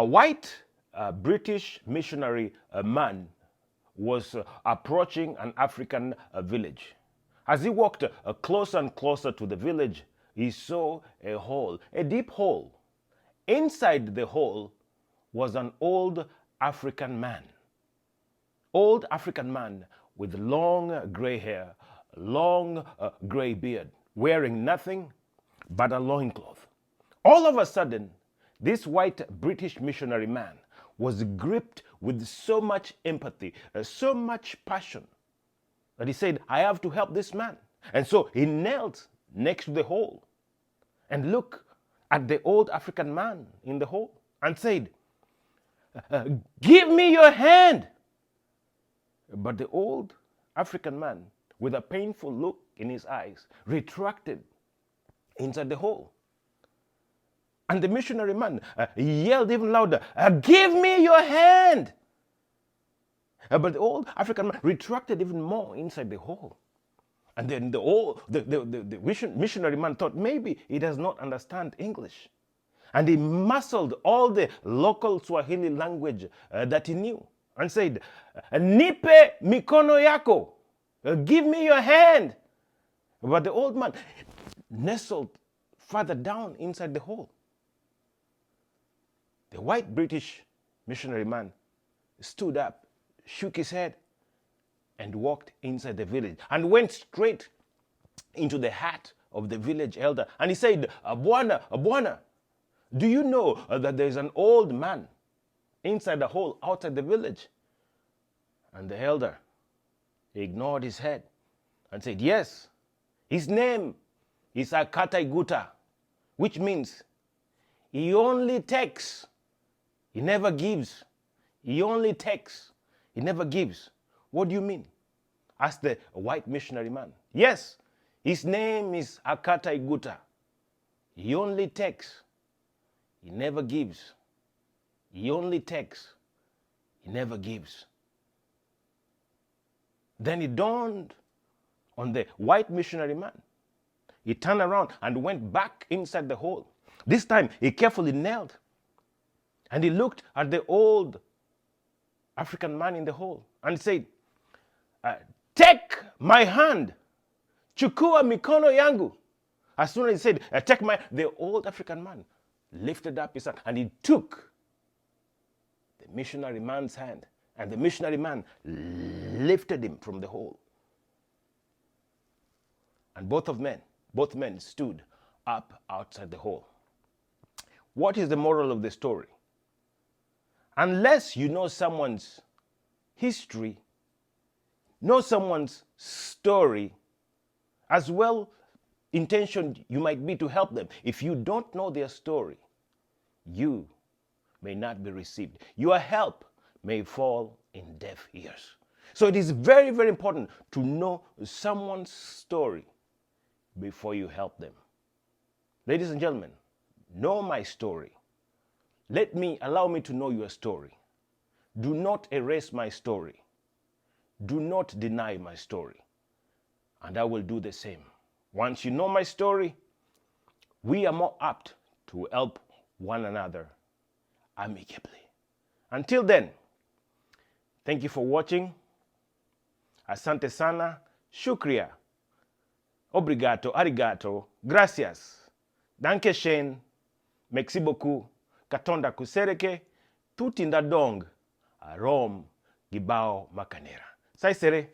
A white British missionary man was approaching an African village. As he walked closer and closer to the village, he saw a hole, a deep hole. Inside the hole was an old African man. Old African man with long gray hair, long gray beard, wearing nothing but a loincloth. All of a sudden, this white British missionary man was gripped with so much empathy, so much passion, that he said, I have to help this man. And so he knelt next to the hole and looked at the old African man in the hole and said, give me your hand. But the old African man, with a painful look in his eyes, retracted inside the hole. And the missionary man yelled even louder, give me your hand. But the old African man retracted even more inside the hole. And then the missionary man thought maybe he does not understand English. And he muscled all the local Swahili language that he knew and said, nipe mikono yako, give me your hand. But the old man nestled further down inside the hole. The white British missionary man stood up, shook his head, and walked inside the village and went straight into the hut of the village elder. And he said, Bwana, do you know that there is an old man inside the hole outside the village? And the elder ignored his head and said, yes, his name is Akata Iguta, which means he only takes, he never gives. He only takes, he never gives. What do you mean? Asked the white missionary man. Yes, his name is Akata Iguta. He only takes, he never gives. He only takes, he never gives. Then it dawned on the white missionary man. He turned around and went back inside the hole. This time he carefully knelt and he looked at the old African man in the hole and said, take my hand, chukua mikono yangu. As soon as he said, take my, the old African man lifted up his hand and he took the missionary man's hand, and the missionary man lifted him from the hole. And both men stood up outside the hole. What is the moral of the story? Unless you know someone's history, know someone's story, as well intentioned you might be to help them, if you don't know their story, you may not be received. Your help may fall in deaf ears. So it is very, very important to know someone's story before you help them. Ladies and gentlemen, know my story. Allow me to know your story. Do not erase my story. Do not deny my story. And I will do the same. Once you know my story, we are more apt to help one another amicably. Until then, thank you for watching. Asante sana, shukria, obrigado, arigato, gracias, danke schön, merci beaucoup, katonda kusereke, tutinda dong, arom, gibao makanera. Sai sere.